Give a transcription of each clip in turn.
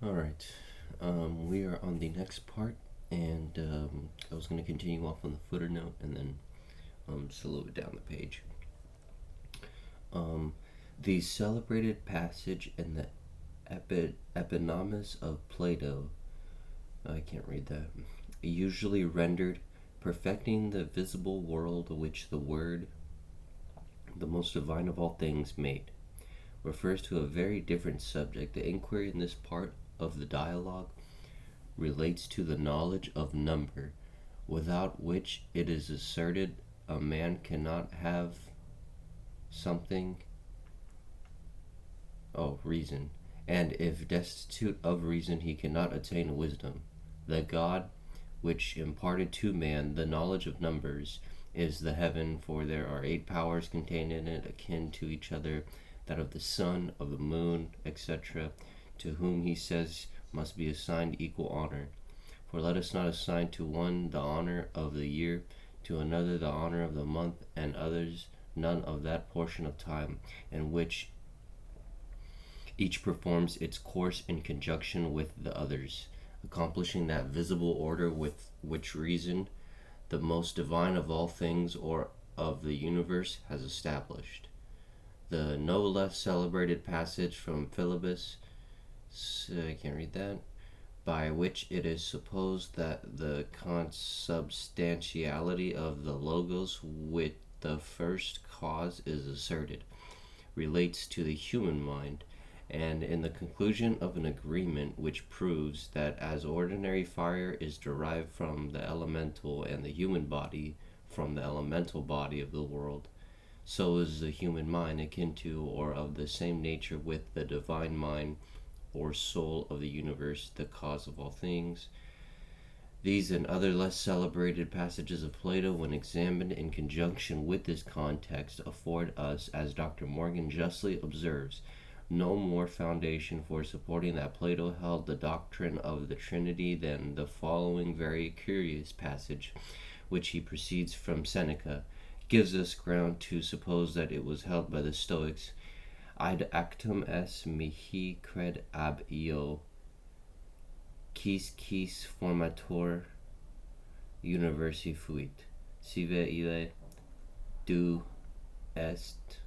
Alright, we are on the next part, and I was going to continue off on the footer note and then just a little bit down the page. The celebrated passage in the Epinomis of Plato, I can't read that, usually rendered perfecting the visible world which the Word, the most divine of all things, made, refers to a very different subject. The inquiry in this part of the dialogue relates to the knowledge of number, without which it is asserted a man cannot have something, reason, and if destitute of reason he cannot attain wisdom. The God which imparted to man the knowledge of numbers is the heaven, for there are 8 powers contained in it, akin to each other, that of the sun, of the moon, etc., to whom he says must be assigned equal honor. For let us not assign to one the honor of the year, to another the honor of the month, and others none of that portion of time in which each performs its course in conjunction with the others, accomplishing that visible order with which reason, the most divine of all things or of the universe, has established. The no less celebrated passage from Philebus, I can't read that, by which it is supposed that the consubstantiality of the logos with the first cause is asserted, relates to the human mind, and in the conclusion of an agreement which proves that as ordinary fire is derived from the elemental and the human body from the elemental body of the world, so is the human mind akin to or of the same nature with the divine mind or soul of the universe, the cause of all things. These and other less celebrated passages of Plato, when examined in conjunction with this context, afford us, as Dr. Morgan justly observes, no more foundation for supporting that Plato held the doctrine of the Trinity than the following very curious passage, which he proceeds from Seneca, gives us ground to suppose that it was held by the Stoics. Id actum es mihi cred ab io, quis formator universi fuit, sive ille du est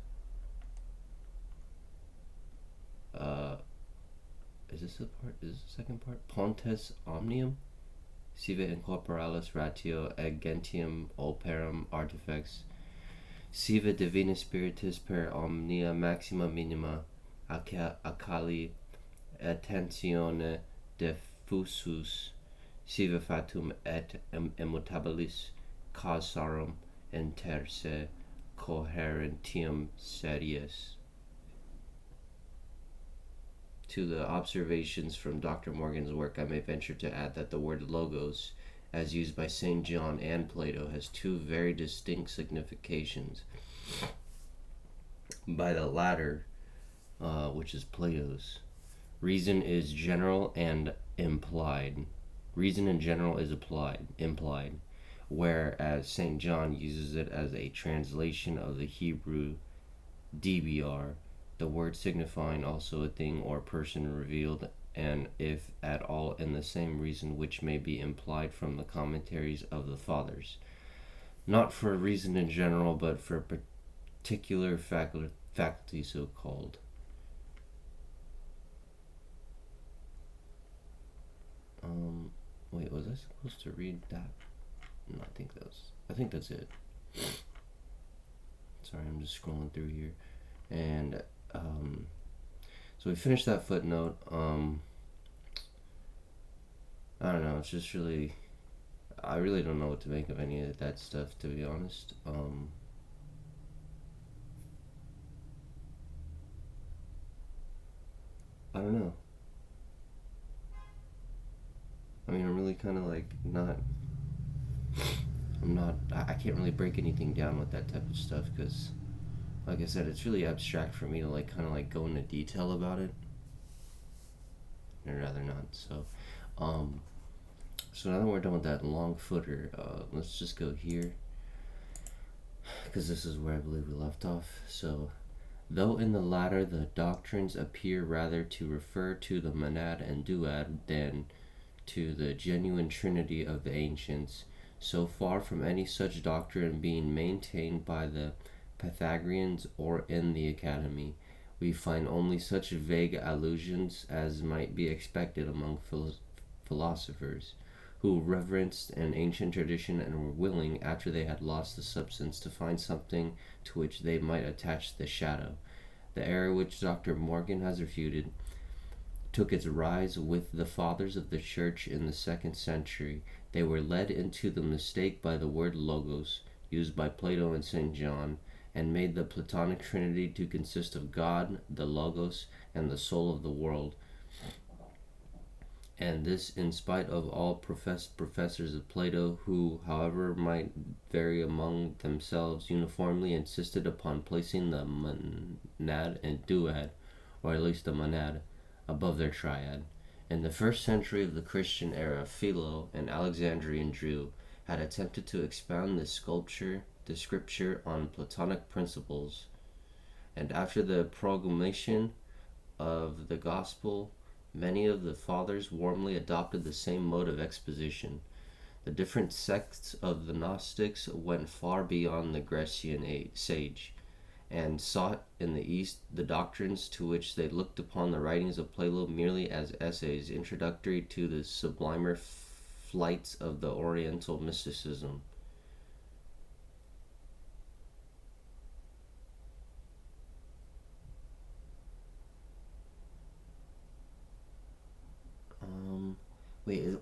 is this the second part? Pontes omnium? Sive incorporalis ratio agentium operum artifex. Sive divina spiritus per omnia maxima minima accali attentione diffusus, sive fatum et immutabilis causarum interse coherentium seriis. To the observations from Dr. Morgan's work, I may venture to add that the word logos, as used by St. John and Plato, has 2 very distinct significations. By the latter, which is Plato's, reason is general and implied. Reason in general is implied, whereas St. John uses it as a translation of the Hebrew dbr, the word signifying also a thing or person revealed, and if at all in the same reason which may be implied from the commentaries of the fathers, not for a reason in general, but for a particular faculty so called. Wait, was I supposed to read that? No, I think that's it. Sorry, I'm just scrolling through here. And so we finished that footnote. I don't know, it's just really, I really don't know what to make of any of that stuff, to be honest. I don't know. I mean, I'm really kind of like I can't really break anything down with that type of stuff because, like I said, it's really abstract for me to like kind of like go into detail about it. I'd rather not. So now that we're done with that long footer, let's just go here because this is where I believe we left off. So Though in the latter the doctrines appear rather to refer to the monad and duad than to the genuine trinity of the ancients, so far from any such doctrine being maintained by the Pythagoreans or in the Academy, we find only such vague allusions as might be expected among philosophers, who reverenced an ancient tradition and were willing, after they had lost the substance, to find something to which they might attach the shadow. The error which Dr. Morgan has refuted took its rise with the fathers of the church in the 2nd century. They were led into the mistake by the word logos, used by Plato and St. John, and made the Platonic Trinity to consist of God, the logos, and the soul of the world. And this in spite of all professors of Plato, who, however, might vary among themselves, uniformly insisted upon placing the monad and duad, or at least the monad, above their triad. In the 1st century of the Christian era, Philo, an Alexandrian Jew, had attempted to expound the scripture on Platonic principles, and after the promulgation of the gospel, many of the fathers warmly adopted the same mode of exposition. The different sects of the Gnostics went far beyond the Grecian sage, and sought in the East the doctrines to which they looked upon the writings of Plato merely as essays introductory to the sublimer flights of the Oriental mysticism.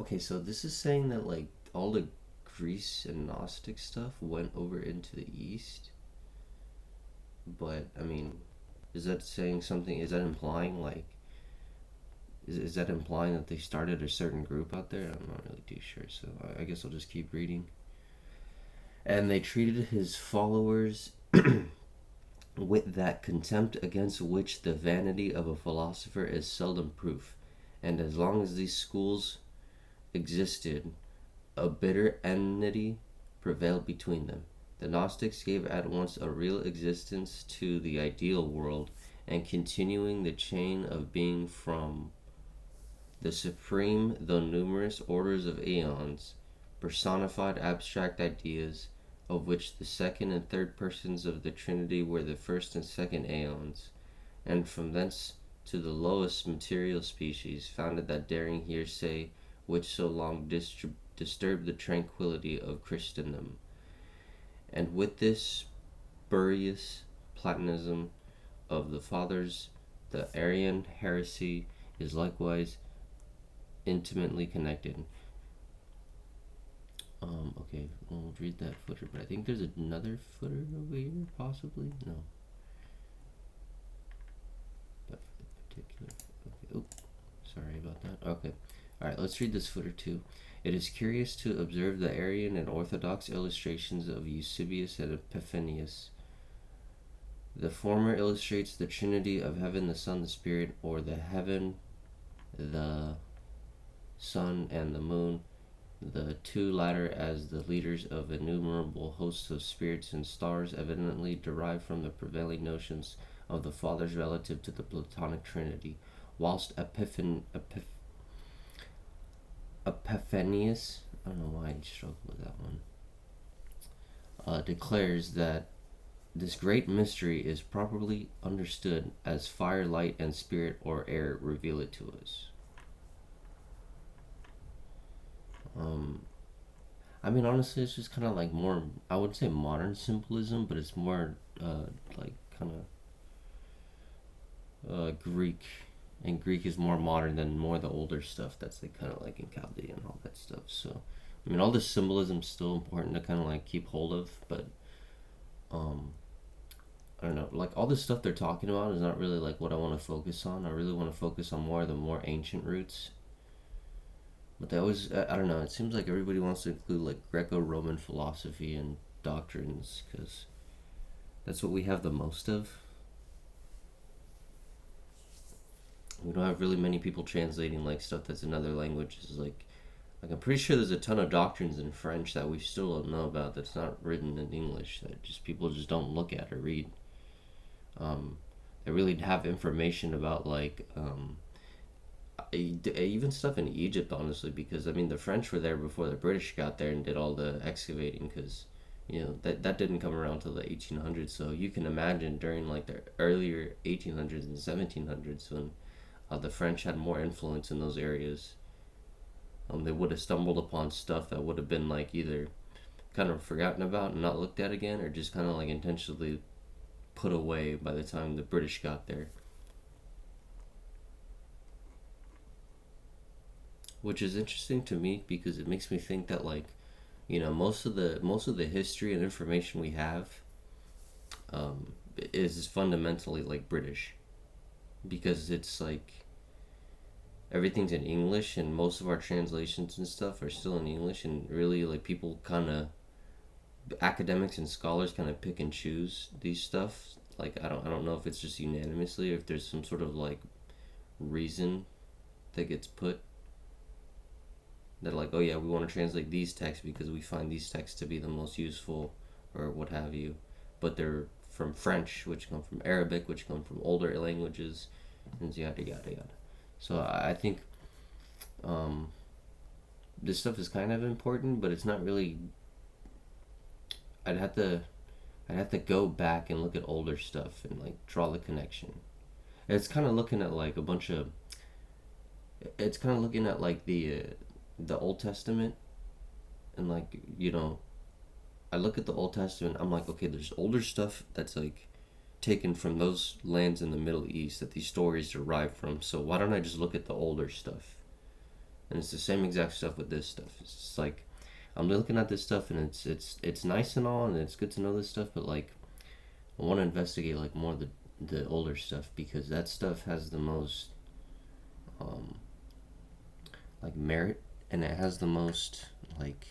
Okay, so this is saying that, like, all the Greece and Gnostic stuff went over into the East? But, I mean, is that saying something? Is that implying, like, is that implying that they started a certain group out there? I'm not really too sure, so I guess I'll just keep reading. And they treated his followers with that contempt against which the vanity of a philosopher is seldom proof. And as long as these schools existed, a bitter enmity prevailed between them. The Gnostics gave at once a real existence to the ideal world, and continuing the chain of being from the supreme, though numerous, orders of aeons, personified abstract ideas, of which the second and third persons of the Trinity were the first and second aeons, and from thence to the lowest material species, founded that daring hearsay which so long disturbed the tranquillity of Christendom. And with this spurious Platonism of the fathers, the Arian heresy is likewise intimately connected. Okay, we'll read that footer, but I think there's another footer over here, possibly? No. But for the particular... Okay, oh, sorry about that. Okay. Alright, let's read this footer too. It is curious to observe the Arian and Orthodox illustrations of Eusebius and Epiphanius. The former illustrates the Trinity of heaven, the Son, the Spirit, or the heaven, the sun, and the moon, the two latter as the leaders of innumerable hosts of spirits and stars, evidently derived from the prevailing notions of the fathers relative to the Platonic Trinity, whilst Epiphanius, I don't know why I struggled with that one, declares that this great mystery is properly understood as fire, light, and spirit or air reveal it to us. I mean, honestly, it's just kind of like more, I wouldn't say modern symbolism, but it's more like kind of Greek. And Greek is more modern than more the older stuff that's like kind of like in Chaldaean and all that stuff. So, I mean, all this symbolism is still important to kind of like keep hold of, but I don't know, like all this stuff they're talking about is not really like what I want to focus on. I really want to focus on more of the more ancient roots. But they always, I don't know, it seems like everybody wants to include like Greco-Roman philosophy and doctrines because that's what we have the most of. We don't have really many people translating like stuff that's in other languages. Like I'm pretty sure there's a ton of doctrines in French that we still don't know about that's not written in English that just people just don't look at or read. that really have information about even stuff in Egypt, honestly, because I mean the French were there before the British got there and did all the excavating, because that didn't come around till the 1800s. So you can imagine during like the earlier 1800s and 1700s when the French had more influence in those areas, they would have stumbled upon stuff that would have been like either kind of forgotten about and not looked at again, or just kind of like intentionally put away by the time the British got there. Which is interesting to me because it makes me think that most of the history and information we have is fundamentally like British, because it's like everything's in English and most of our translations and stuff are still in English, and really like people kind of, academics and scholars kind of pick and choose these stuff. Like I don't know if it's just unanimously or if there's some sort of like reason that gets put. They're like, oh yeah, we want to translate these texts because we find these texts to be the most useful, or what have you. But they're from French, which come from Arabic, which come from older languages, and yada yada yada. So I think this stuff is kind of important, but it's not really. I'd have to go back and look at older stuff and like draw the connection. It's kind of looking at like a bunch of. It's kind of looking at like the Old Testament, and like I look at the Old Testament. I'm like, okay, there's older stuff that's like taken from those lands in the Middle East that these stories derive from. So why don't I just look at the older stuff? And it's the same exact stuff with this stuff. It's just like I'm looking at this stuff, and it's nice and all, and it's good to know this stuff, but like I want to investigate like more of the older stuff, because that stuff has the most like merit, and it has the most like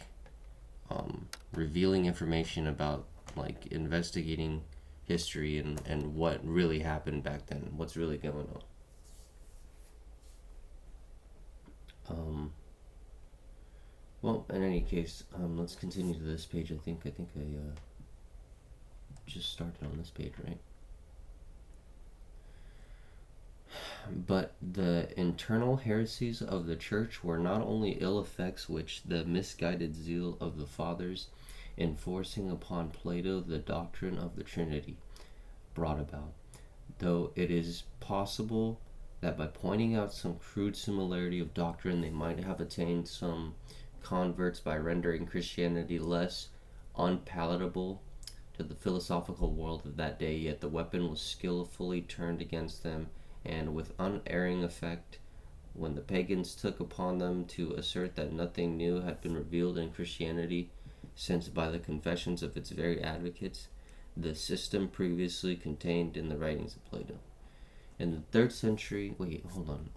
revealing information about like investigating history and what really happened back then, what's really going on. Well, in any case, let's continue to this page. I think I just started on this page, right? But the internal heresies of the church were not only ill effects which the misguided zeal of the fathers in forcing upon Plato the doctrine of the Trinity brought about, though it is possible that by pointing out some crude similarity of doctrine they might have attained some converts by rendering Christianity less unpalatable to the philosophical world of that day, yet the weapon was skillfully turned against them, and with unerring effect, when the pagans took upon them to assert that nothing new had been revealed in Christianity, since by the confessions of its very advocates, the system previously contained in the writings of Plato. In the 3rd century, hold on.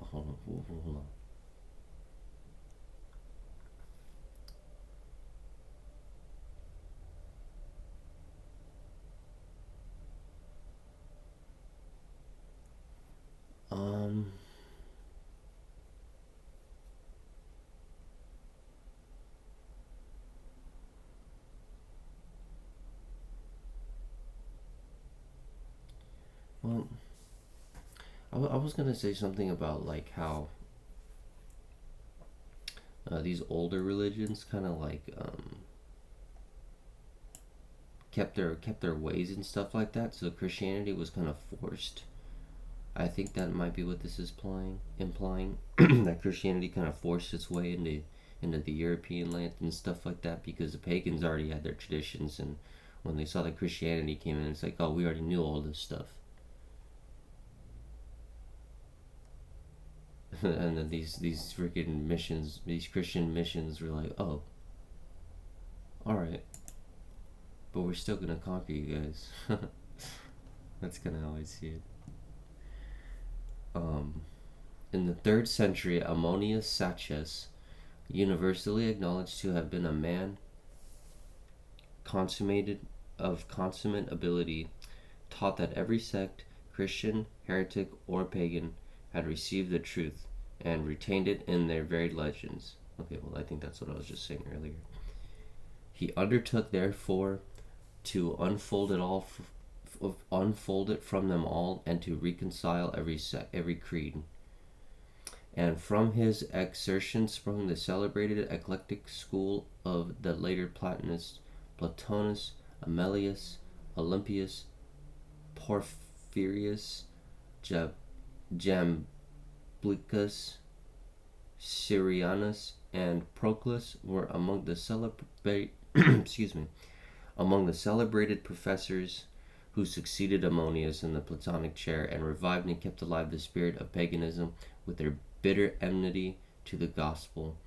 Well, I was gonna say something about like how these older religions kind of like kept their ways and stuff like that. So Christianity was kind of forced. I think that might be what this is implying that Christianity kind of forced its way into the European land and stuff like that, because the pagans already had their traditions, and when they saw that Christianity came in, it's like, oh, we already knew all this stuff. And then these freaking missions, these Christian missions, were like, oh, all right, but we're still gonna conquer you guys. That's kind of how I see it. In the 3rd century, Ammonius Saccas, universally acknowledged to have been a man consummate ability, taught that every sect, Christian, heretic, or pagan, had received the truth and retained it in their varied legends. Okay, well, I think that's what I was just saying earlier. He undertook, therefore, to unfold it all unfold it from them all, and to reconcile every creed. And from his exertions sprung the celebrated eclectic school of the later Platonists, Plotinus, Amelius, Olympius, Porphyrius, Jamblichus, Syrianus, and Proclus were among the among the celebrated professors who succeeded Ammonius in the Platonic chair and revived and kept alive the spirit of paganism with their bitter enmity to the gospel.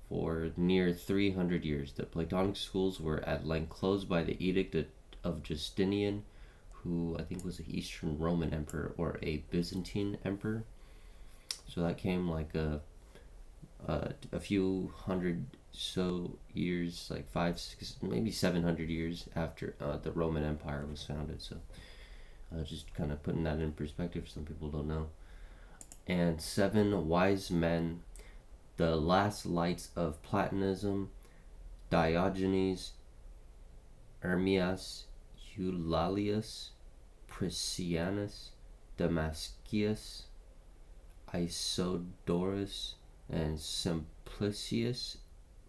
For near 300 years, the Platonic schools were at length closed by the edict of Justinian, who I think was an Eastern Roman emperor or a Byzantine emperor. So that came like a few hundred years, like 5, 6, maybe 700 years after the Roman Empire was founded. So just kind of putting that in perspective, some people don't know. And 7 wise men, the last lights of Platonism, Diogenes, Hermias, Eulalius, Priscianus, Damascius, Isodorus, and Simplicius,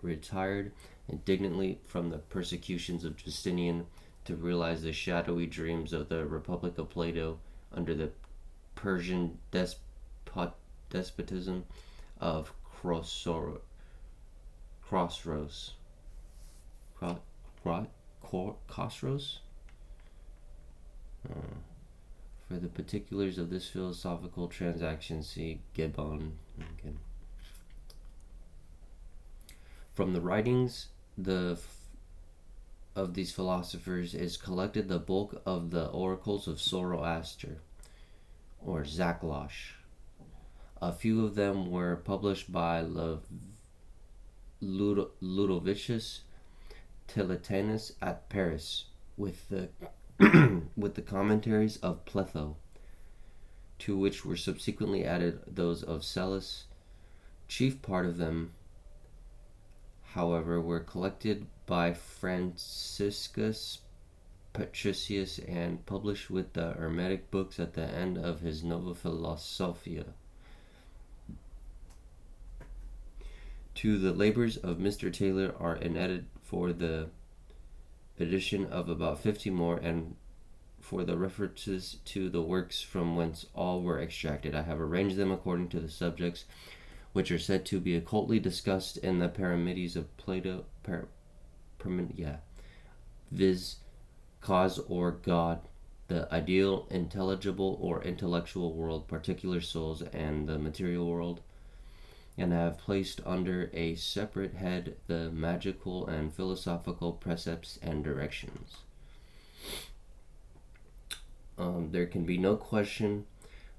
retired indignantly from the persecutions of Justinian to realize the shadowy dreams of the Republic of Plato under the Persian despotism of Khosrow. For the particulars of this philosophical transaction, see Gibbon. Okay. From the writings of these philosophers is collected the bulk of the oracles of Zoroaster, or Zaklosh. A few of them were published by Ludovicius Tilletanus at Paris, with the with the commentaries of Pletho, to which were subsequently added those of Cellus. Chief part of them, however, were collected by Franciscus Patricius and published with the Hermetic books at the end of his Nova Philosophia. To the labors of Mr. Taylor are indebted for the addition of about 50 more, and for the references to the works from whence all were extracted. I have arranged them according to the subjects which are said to be occultly discussed in the Pyramids of Plato, viz. Cause or God, the ideal, intelligible, or intellectual world, particular souls, and the material world, and have placed under a separate head the magical and philosophical precepts and directions. There can be no question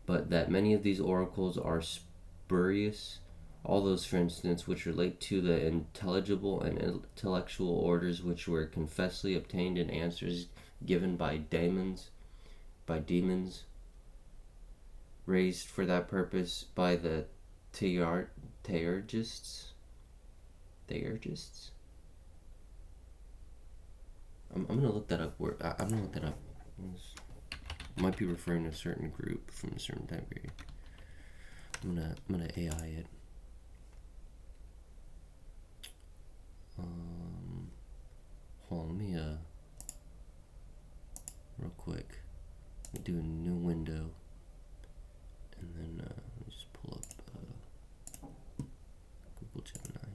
but that many of these oracles are spurious. All those, for instance, which relate to the intelligible and intellectual orders, which were confessedly obtained in answers given by demons, raised for that purpose by the Theurgists. I'm gonna look that up. I'm gonna look that up. It might be referring to a certain group from a certain time period. I'm gonna AI it. Hold on, let me real quick. Let me do a new window, and then let me just pull up Google Gemini.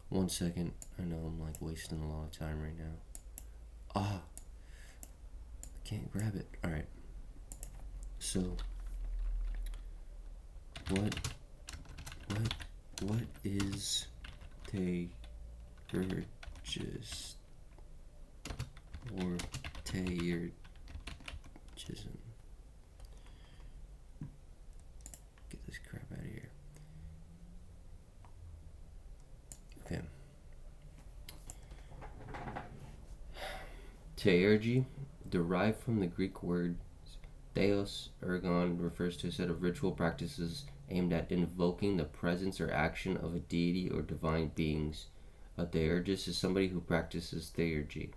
1 second. I know I'm like wasting a lot of time right now. I can't grab it. All right. So, what is Theurgist or Theurgism? Get this crap out of here. Okay. Theurgy, derived from the Greek word theos, ergon, refers to a set of ritual practices aimed at invoking the presence or action of a deity or divine beings. A theurgist is somebody who practices theurgy.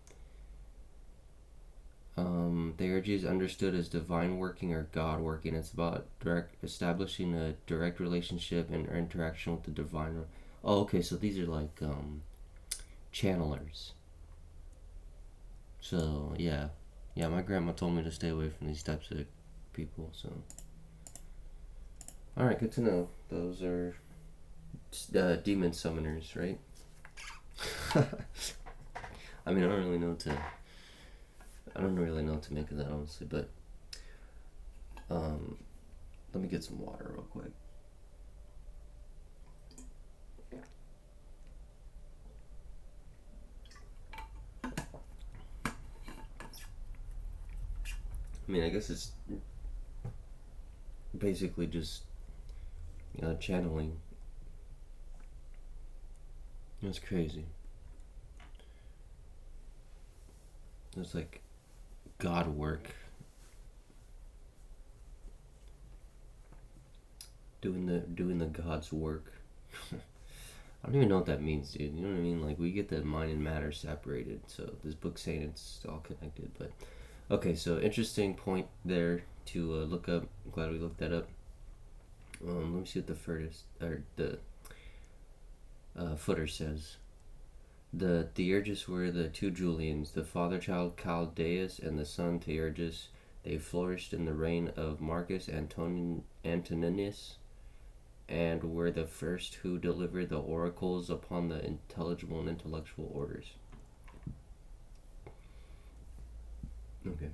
Theurgy is understood as divine working or God working. It's about establishing a direct relationship and interaction with the divine. Oh, okay, so these are like channelers. So yeah, my grandma told me to stay away from these types of people. So, all right, good to know. Those are demon summoners, right? I mean, I don't really know what to make of that, honestly. But let me get some water real quick. I mean, I guess it's basically just channeling. That's crazy. It's like God work. Doing the God's work. I don't even know what that means, dude. You know what I mean? Like, we get the mind and matter separated. So this book's saying it's all connected. But okay, so interesting point there to look up. I'm glad we looked that up. Let me see what the footer says. The Theurgus were the two Julians, the father-child Chaldaeus and the son Theurgus. They flourished in the reign of Marcus Antoninus, and were the first who delivered the oracles upon the intelligible and intellectual orders. Okay.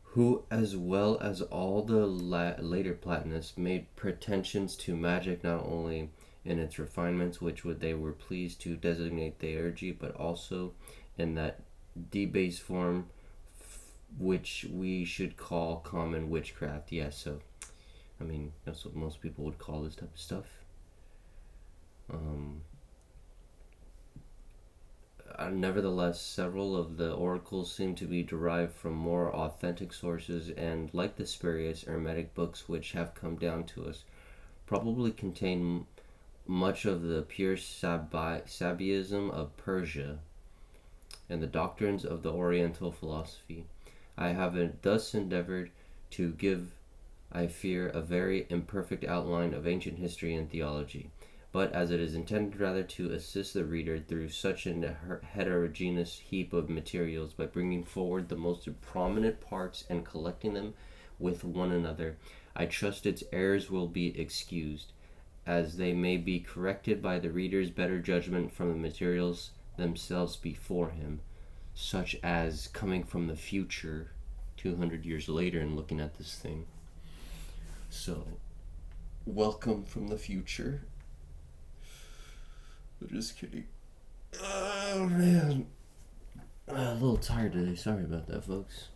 Who, as well as all the later Platonists, made pretensions to magic not only in its refinements, which they were pleased to designate theurgy, but also in that debased form which we should call common witchcraft. Yes, so I mean, that's what most people would call this type of stuff. Nevertheless, several of the oracles seem to be derived from more authentic sources, and like the spurious Hermetic books which have come down to us, probably contain much of the pure Sabiism of Persia and the doctrines of the Oriental philosophy. I have thus endeavored to give, I fear, a very imperfect outline of ancient history and theology, but as it is intended rather to assist the reader through such a heterogeneous heap of materials by bringing forward the most prominent parts and collecting them with one another, I trust its errors will be excused, as they may be corrected by the reader's better judgment from the materials themselves before him, such as coming from the future 200 years later and looking at this thing. So, welcome from the future. I'm just kidding. Oh man, a little tired today. Sorry about that, folks.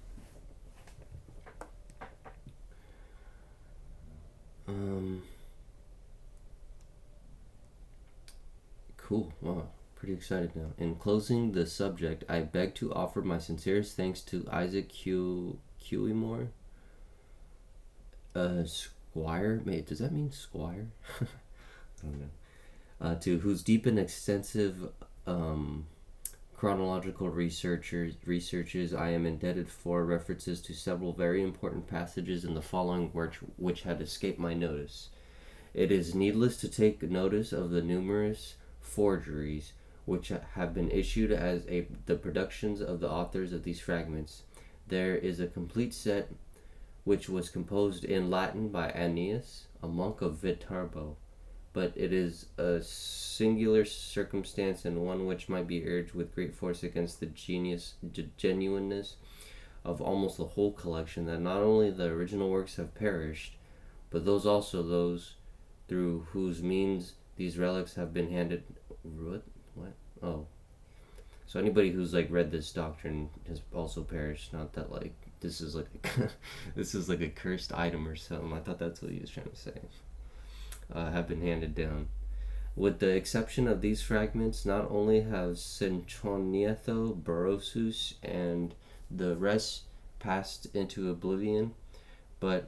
Cool. Wow. Pretty excited now. In closing the subject, I beg to offer my sincerest thanks to Isaac Queymore, Squire. Mate, does that mean Squire? I don't know. To whose deep and extensive chronological researches I am indebted for references to several very important passages in the following work which had escaped my notice. It is needless to take notice of the numerous forgeries which have been issued as the productions of the authors of these fragments. There is a complete set which was composed in Latin by Aeneas, a monk of Viterbo, but it is a singular circumstance and one which might be urged with great force against the genuineness of almost the whole collection, that not only the original works have perished, but those through whose means these relics have been handed. What? Oh. So anybody who's read this doctrine has also perished. Not that this is this is a cursed item or something. I thought that's what he was trying to say. Have been handed down. With the exception of these fragments, not only have Cinchonietho, Borosus, and the rest passed into oblivion, but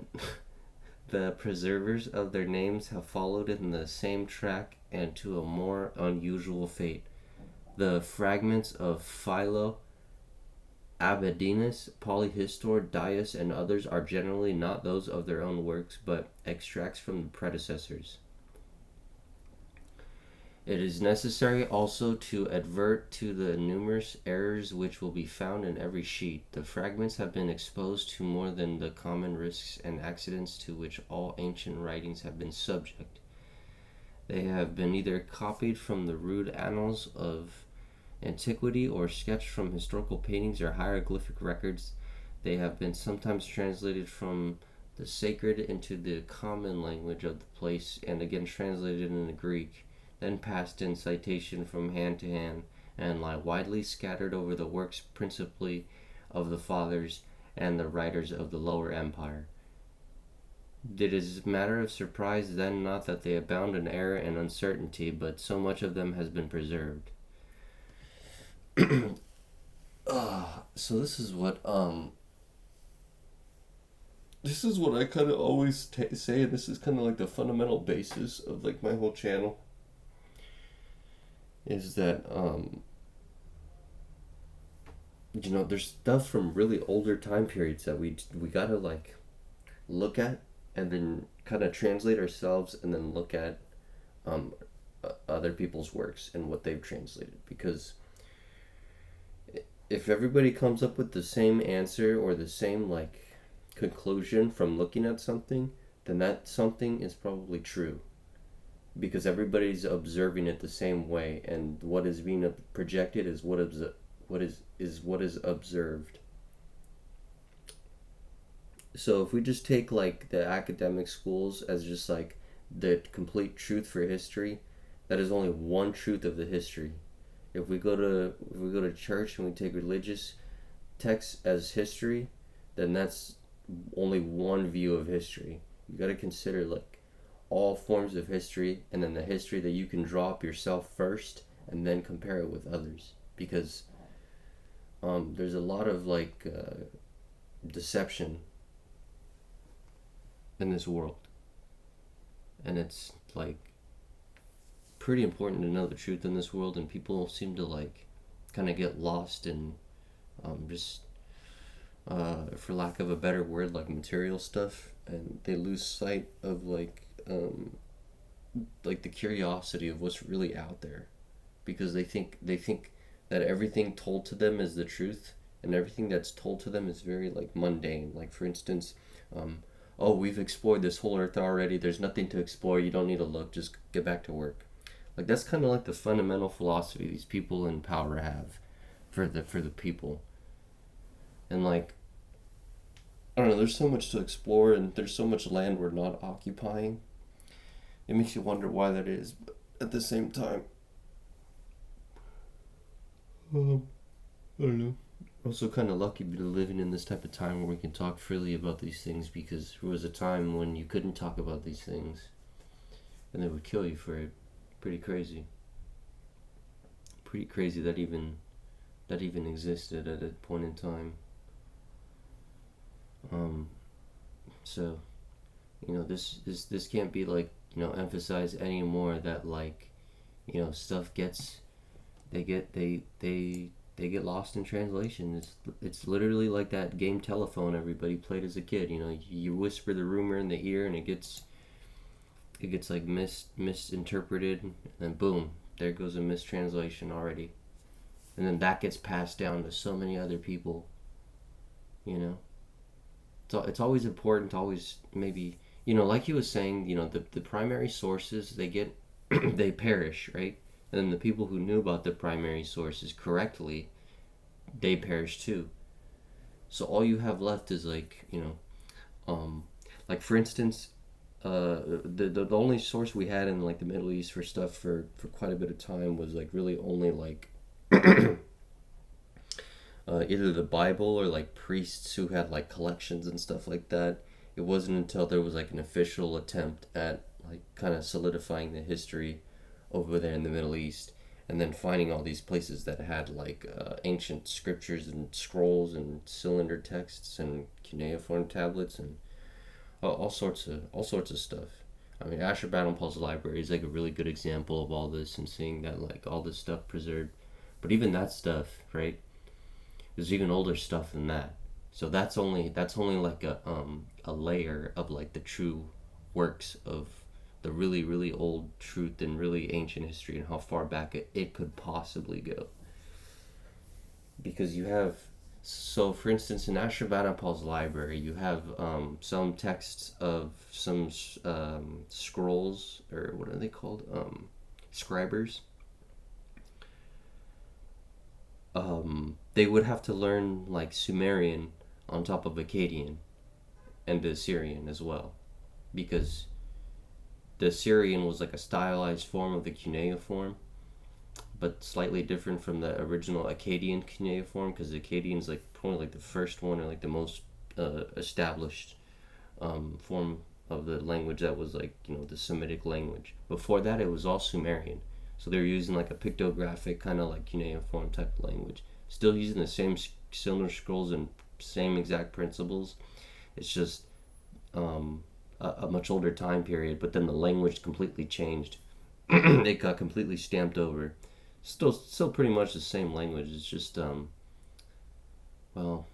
the preservers of their names have followed in the same track and to a more unusual fate. The fragments of Philo Abedinus, Polyhistor, Dias, and others are generally not those of their own works, but extracts from the predecessors. It is necessary also to advert to the numerous errors which will be found in every sheet. The fragments have been exposed to more than the common risks and accidents to which all ancient writings have been subject. They have been either copied from the rude annals of antiquity or sketched from historical paintings or hieroglyphic records. They have been sometimes translated from the sacred into the common language of the place, and again translated into Greek, then passed in citation from hand to hand, and lie widely scattered over the works principally of the fathers and the writers of the Lower Empire. It is matter of surprise then not that they abound in error and uncertainty, but so much of them has been preserved. So this is what I kind of always say, and this is kind of like the fundamental basis of like my whole channel, is that there's stuff from really older time periods that we gotta like look at and then kind of translate ourselves, and then look at other people's works and what they've translated, because if everybody comes up with the same answer or the same like conclusion from looking at something, then that something is probably true, because everybody's observing it the same way, and what is being projected is what is observed. So if we just take like the academic schools as just like the complete truth for history, that is only one truth of the history. If we go to church and we take religious texts as history, then that's only one view of history. You got to consider like all forms of history, and then the history that you can draw up yourself first, and then compare it with others, because there's a lot of like deception in this world, and it's like pretty important to know the truth in this world, and people seem to like kind of get lost in just for lack of a better word, like material stuff, and they lose sight of like the curiosity of what's really out there, because they think that everything told to them is the truth, and everything that's told to them is very like mundane. Like for instance, oh, we've explored this whole earth already, there's nothing to explore, you don't need to look, just get back to work. Like that's kind of like the fundamental philosophy these people in power have for the people. And like, I don't know, there's so much to explore, and there's so much land we're not occupying. It makes you wonder why that is, but at the same time, I don't know. Also kind of lucky to be living in this type of time where we can talk freely about these things, because there was a time when you couldn't talk about these things and they would kill you for it. Pretty crazy that even existed at a point in time. So this can't be like emphasized anymore, that like stuff they get lost in translation. It's literally like that game telephone everybody played as a kid. You whisper the rumor in the ear, and it gets like misinterpreted, and then boom, there goes a mistranslation already, and then that gets passed down to so many other people. So it's always important to always maybe like he was saying, the primary sources, they get they perish, right? And then the people who knew about the primary sources correctly, they perish too. So all you have left is like like for instance, the only source we had in like the Middle East for stuff for quite a bit of time was like really only like either the Bible or like priests who had like collections and stuff like that. It wasn't until there was like an official attempt at like kind of solidifying the history over there in the Middle East, and then finding all these places that had like ancient scriptures and scrolls and cylinder texts and cuneiform tablets and all sorts of stuff. I mean, Ashurbanipal's library is like a really good example of all this, and seeing that like all this stuff preserved. But even that stuff, right? There's even older stuff than that. So that's only like a layer of like the true works of the really really old truth and really ancient history and how far back it could possibly go. Because you have, so for instance, in Ashurbanipal's library, you have some texts of some scrolls, or what are they called? Scribers. They would have to learn like Sumerian on top of Akkadian and the Assyrian as well, because the Assyrian was like a stylized form of the cuneiform, but slightly different from the original Akkadian cuneiform, because the Akkadian is like probably like the first one, or like the most established form of the language that was like, you know, the Semitic language. Before that, it was all Sumerian. So they were using like a pictographic kind of like cuneiform type of language. Still using the same cylinder scrolls and same exact principles. It's just a much older time period, but then the language completely changed. It got completely stamped over. Still pretty much the same language. It's just well,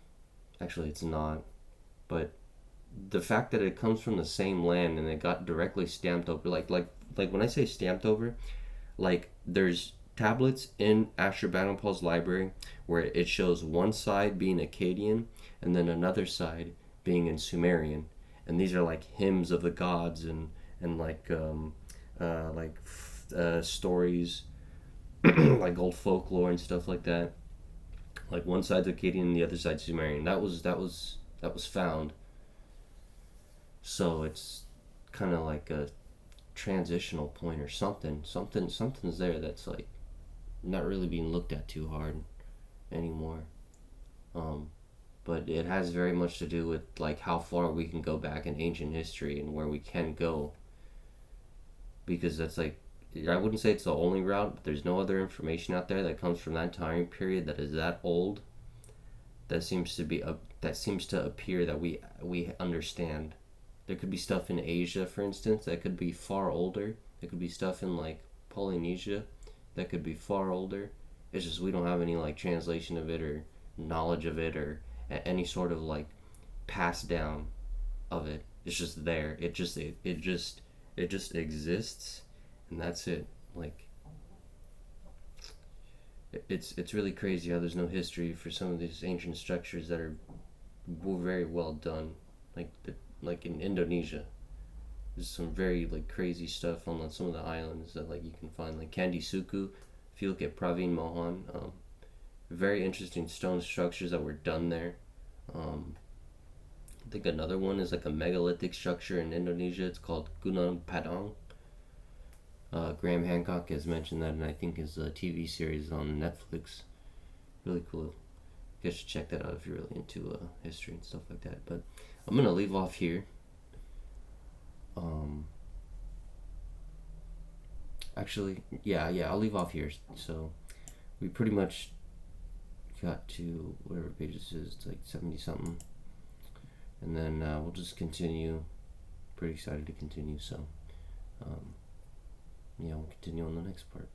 actually it's not. But the fact that it comes from the same land and it got directly stamped over, like when I say stamped over, like there's tablets in Ashurbanipal's library where it shows one side being Akkadian and then another side being in Sumerian, and these are like hymns of the gods and like stories, like old folklore and stuff like that. Like one side's Akkadian and the other side's Sumerian. That was found. So it's kind of like a transitional point or something's there that's like not really being looked at too hard anymore. But it has very much to do with like how far we can go back in ancient history and where we can go, because that's like, I wouldn't say it's the only route, but there's no other information out there that comes from that time period that is that old that seems to appear that we understand. There could be stuff in Asia, for instance, that could be far older. There could be stuff in like Polynesia that could be far older. It's just we don't have any like translation of it or knowledge of it or any sort of like pass down of it. It's just there. It just exists, and that's it. Like it's really crazy how there's no history for some of these ancient structures that are very well done. Like in Indonesia, there's some very like crazy stuff on some of the islands that like you can find, like Candi Suku. If you look at Praveen Mohan, very interesting stone structures that were done there. I think another one is like a megalithic structure in Indonesia. It's called Gunung Padang. Graham Hancock has mentioned that, and I think his TV series on Netflix. Really cool. You guys should check that out if you're really into history and stuff like that. But I'm gonna leave off here. Actually, yeah, I'll leave off here. So we pretty much got to whatever page this is. It's like 70 something, and then we'll just continue. Pretty excited to continue. So, yeah, we'll continue on the next part.